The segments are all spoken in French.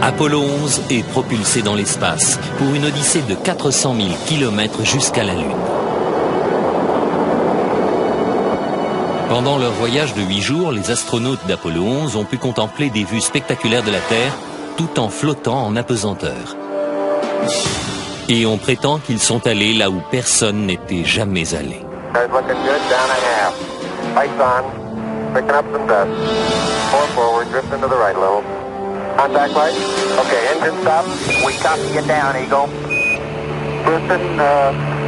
Apollo 11 est propulsé dans l'espace pour une odyssée de 400 000 km jusqu'à la Lune. Pendant leur voyage de 8 jours, les astronautes d'Apollo 11 ont pu contempler des vues spectaculaires de la Terre tout en flottant en apesanteur. Et on prétend qu'ils sont allés là où personne n'était jamais allé. Contact light. Okay, engine stop. We copy you down, Eagle. Listen,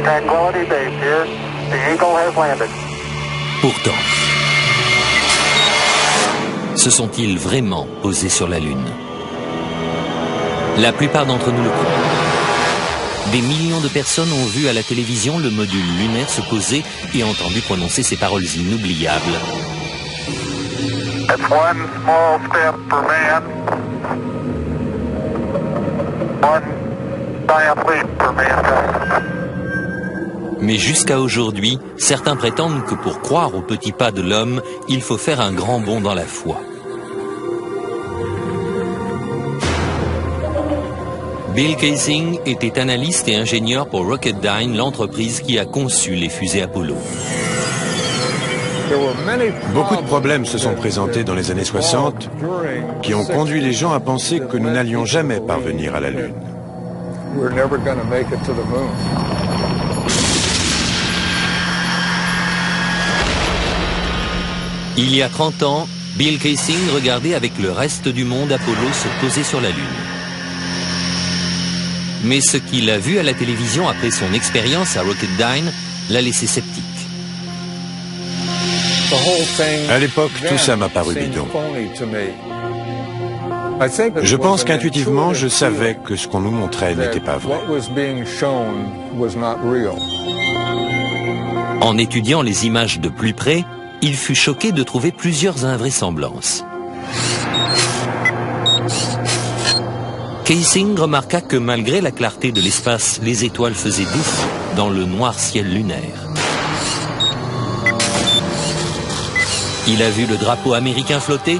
Tranquility Base here. The Eagle has landed. Pourtant, se sont-ils vraiment posés sur la Lune? La plupart d'entre nous le croient. Des millions de personnes ont vu à la télévision le module lunaire se poser et entendu prononcer ces paroles inoubliables. It's one small step for man. One giant leap for mankind. Mais jusqu'à aujourd'hui, certains prétendent que pour croire aux petits pas de l'homme, il faut faire un grand bond dans la foi. Bill Kaysing était analyste et ingénieur pour Rocketdyne, l'entreprise qui a conçu les fusées Apollo. Beaucoup de problèmes se sont présentés dans les années 60 qui ont conduit les gens à penser que nous n'allions jamais parvenir à la Lune. Il y a 30 ans, Bill Kaysing regardait avec le reste du monde Apollo se poser sur la Lune. Mais ce qu'il a vu à la télévision après son expérience à Rocketdyne l'a laissé sceptique. À l'époque, tout ça m'a paru bidon. Je pense qu'intuitivement, je savais que ce qu'on nous montrait n'était pas vrai. En étudiant les images de plus près, il fut choqué de trouver plusieurs invraisemblances. Kaysing remarqua que malgré la clarté de l'espace, les étoiles faisaient gouffre dans le noir ciel lunaire. Il a vu le drapeau américain flotter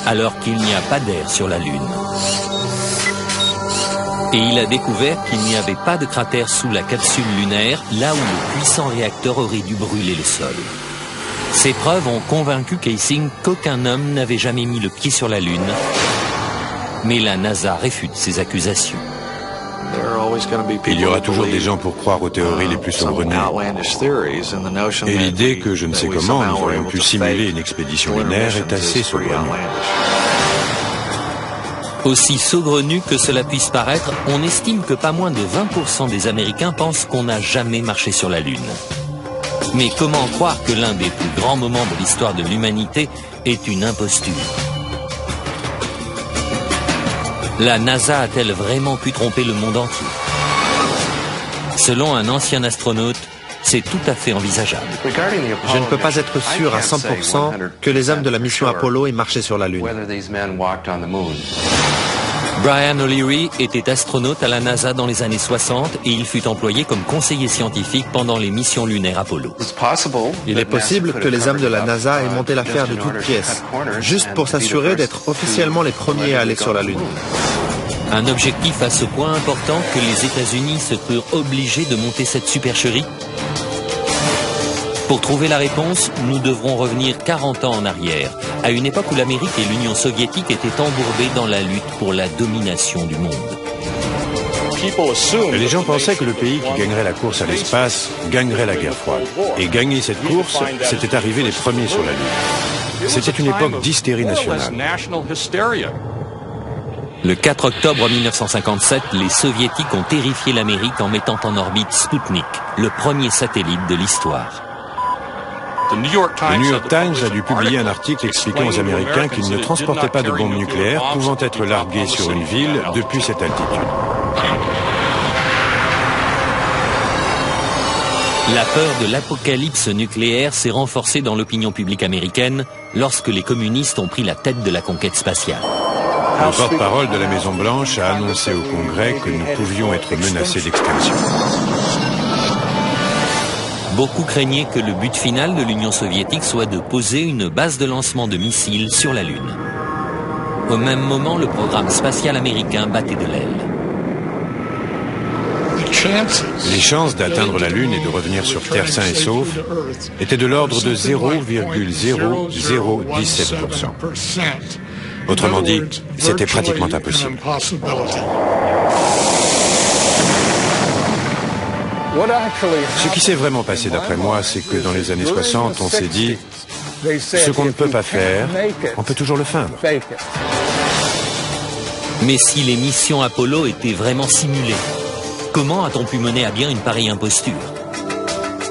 alors qu'il n'y a pas d'air sur la Lune. Et il a découvert qu'il n'y avait pas de cratère sous la capsule lunaire, là où le puissant réacteur aurait dû brûler le sol. Ces preuves ont convaincu Kaysing qu'aucun homme n'avait jamais mis le pied sur la Lune. Mais la NASA réfute ces accusations. Il y aura toujours des gens pour croire aux théories les plus saugrenues. Et l'idée que je ne sais comment nous aurions pu simuler une expédition lunaire est assez saugrenue. Aussi saugrenu que cela puisse paraître, on estime que pas moins de 20% des Américains pensent qu'on n'a jamais marché sur la Lune. Mais comment croire que l'un des plus grands moments de l'histoire de l'humanité est une imposture? La NASA a-t-elle vraiment pu tromper le monde entier? Selon un ancien astronaute, c'est tout à fait envisageable. Je ne peux pas être sûr à 100% que les hommes de la mission Apollo aient marché sur la Lune. Brian O'Leary était astronaute à la NASA dans les années 60 et il fut employé comme conseiller scientifique pendant les missions lunaires Apollo. Il est possible que les hommes de la NASA aient monté l'affaire de toutes pièces, juste pour s'assurer d'être officiellement les premiers à aller sur la Lune. Un objectif à ce point important que les États-Unis se crurent obligés de monter cette supercherie? Pour trouver la réponse, nous devrons revenir 40 ans en arrière, à une époque où l'Amérique et l'Union soviétique étaient embourbées dans la lutte pour la domination du monde. Les gens pensaient que le pays qui gagnerait la course à l'espace gagnerait la guerre froide. Et gagner cette course, c'était arriver les premiers sur la Lune. C'était une époque d'hystérie nationale. Le 4 octobre 1957, les Soviétiques ont terrifié l'Amérique en mettant en orbite Sputnik, le premier satellite de l'histoire. Le New York Times a dû publier un article expliquant aux Américains qu'ils ne transportaient pas de bombes nucléaires pouvant être larguées sur une ville depuis cette altitude. La peur de l'apocalypse nucléaire s'est renforcée dans l'opinion publique américaine lorsque les communistes ont pris la tête de la conquête spatiale. Le porte-parole de la Maison-Blanche a annoncé au Congrès que nous pouvions être menacés d'extinction. Beaucoup craignaient que le but final de l'Union soviétique soit de poser une base de lancement de missiles sur la Lune. Au même moment, le programme spatial américain battait de l'aile. Les chances d'atteindre la Lune et de revenir sur Terre sain et sauf étaient de l'ordre de 0,0017%. Autrement dit, c'était pratiquement impossible. Ce qui s'est vraiment passé d'après moi, c'est que dans les années 60, on s'est dit, ce qu'on ne peut pas faire, on peut toujours le feindre. Mais si les missions Apollo étaient vraiment simulées, comment a-t-on pu mener à bien une pareille imposture?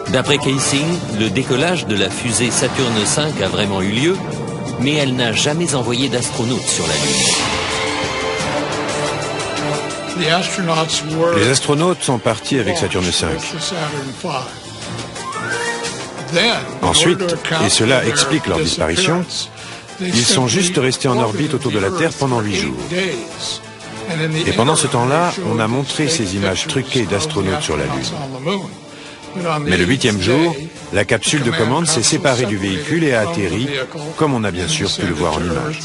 D'après Kaysing, le décollage de la fusée Saturne V a vraiment eu lieu, mais elle n'a jamais envoyé d'astronautes sur la Lune. Les astronautes sont partis avec Saturne V. Ensuite, et cela explique leur disparition, ils sont juste restés en orbite autour de la Terre pendant 8 jours. Et pendant ce temps-là, on a montré ces images truquées d'astronautes sur la Lune. Mais le 8e jour, la capsule de commande s'est séparée du véhicule et a atterri, comme on a bien sûr pu le voir en images.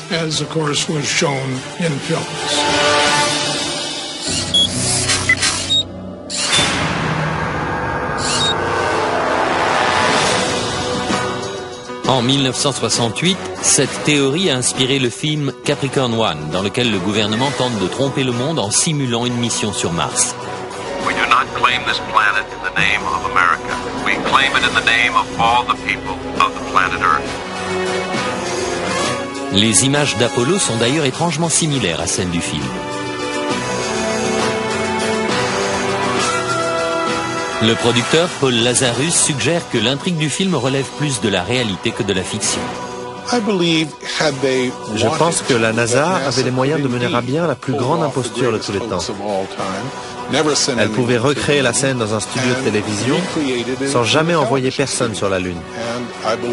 En 1968, cette théorie a inspiré le film Capricorn One, dans lequel le gouvernement tente de tromper le monde en simulant une mission sur Mars. We do not claim this planet in the name of America. We claim it in the name of all the people of the planet Earth. Les images d'Apollo sont d'ailleurs étrangement similaires à celles du film. Le producteur Paul Lazarus suggère que l'intrigue du film relève plus de la réalité que de la fiction. Je pense que la NASA avait les moyens de mener à bien la plus grande imposture de tous les temps. Elle pouvait recréer la scène dans un studio de télévision sans jamais envoyer personne sur la Lune.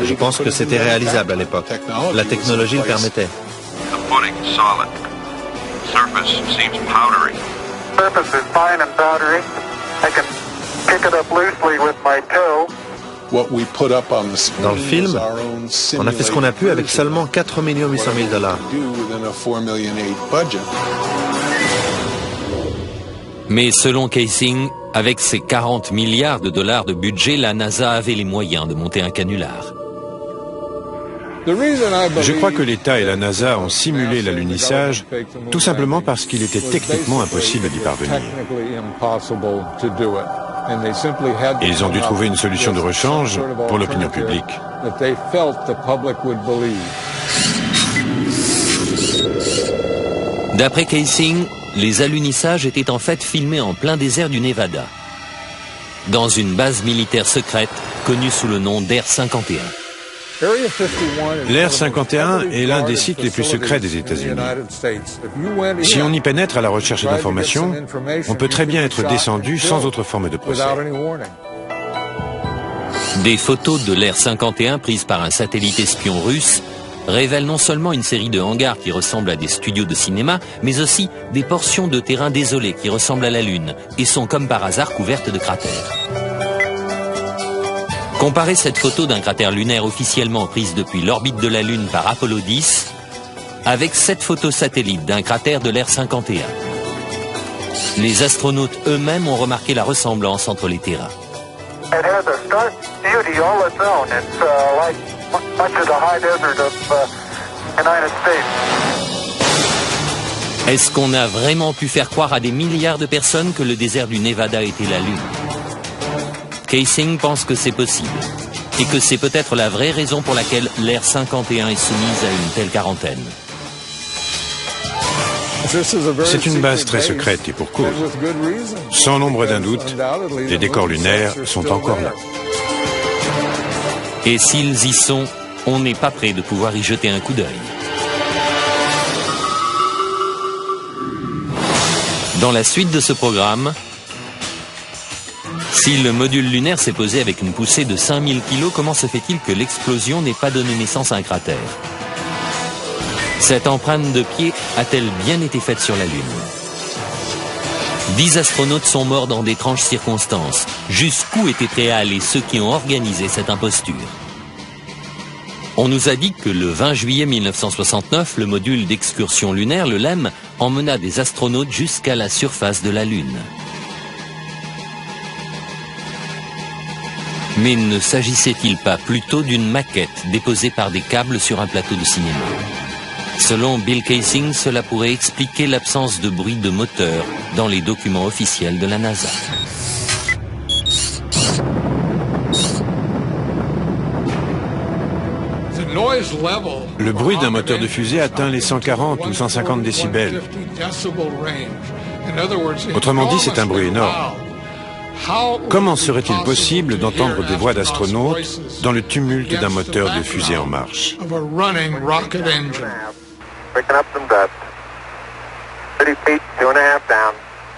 Je pense que c'était réalisable à l'époque. La technologie le permettait. The pudding solid. Surface seems powdery. Surface is fine and powdery. I can pick it up loosely with my toe. Dans le film, on a fait ce qu'on a pu avec seulement 4 800 000 $. Mais selon Kaysing, avec ses 40 milliards de dollars de budget, la NASA avait les moyens de monter un canular. Je crois que l'État et la NASA ont simulé l'alunissage tout simplement parce qu'il était techniquement impossible d'y parvenir. Et ils ont dû trouver une solution de rechange pour l'opinion publique. D'après Kaysing, les alunissages étaient en fait filmés en plein désert du Nevada, dans une base militaire secrète connue sous le nom d'Air 51. L'Air 51 est l'un des sites les plus secrets des États-Unis. Si on y pénètre à la recherche d'informations, on peut très bien être descendu sans autre forme de procès. Des photos de l'Air 51 prises par un satellite espion russe révèlent non seulement une série de hangars qui ressemblent à des studios de cinéma, mais aussi des portions de terrain désolées qui ressemblent à la Lune et sont comme par hasard couvertes de cratères. Comparez cette photo d'un cratère lunaire officiellement prise depuis l'orbite de la Lune par Apollo 10 avec cette photo satellite d'un cratère de l'Air 51. Les astronautes eux-mêmes ont remarqué la ressemblance entre les terrains. It has a stark beauty all its own. It's like much of the high desert of United States. Est-ce qu'on a vraiment pu faire croire à des milliards de personnes que le désert du Nevada était la Lune? Kaysing pense que c'est possible, et que c'est peut-être la vraie raison pour laquelle l'Air 51 est soumise à une telle quarantaine. C'est une base très secrète et pour cause. Sans l'ombre d'un doute, les décors lunaires sont encore là. Et s'ils y sont, on n'est pas prêt de pouvoir y jeter un coup d'œil. Dans la suite de ce programme, si le module lunaire s'est posé avec une poussée de 5000 kg, comment se fait-il que l'explosion n'ait pas donné naissance à un cratère? Cette empreinte de pied a-t-elle bien été faite sur la Lune? 10 astronautes sont morts dans d'étranges circonstances. Jusqu'où étaient prêts à aller ceux qui ont organisé cette imposture? On nous a dit que le 20 juillet 1969, le module d'excursion lunaire, le LEM, emmena des astronautes jusqu'à la surface de la Lune. Mais ne s'agissait-il pas plutôt d'une maquette déposée par des câbles sur un plateau de cinéma? Selon Bill Kaysing, cela pourrait expliquer l'absence de bruit de moteur dans les documents officiels de la NASA. Le bruit d'un moteur de fusée atteint les 140 ou 150 décibels. Autrement dit, c'est un bruit énorme. Comment serait-il possible d'entendre des voix d'astronautes dans le tumulte d'un moteur de fusée en marche? Picking up some dust. 30 feet, 2.5 down.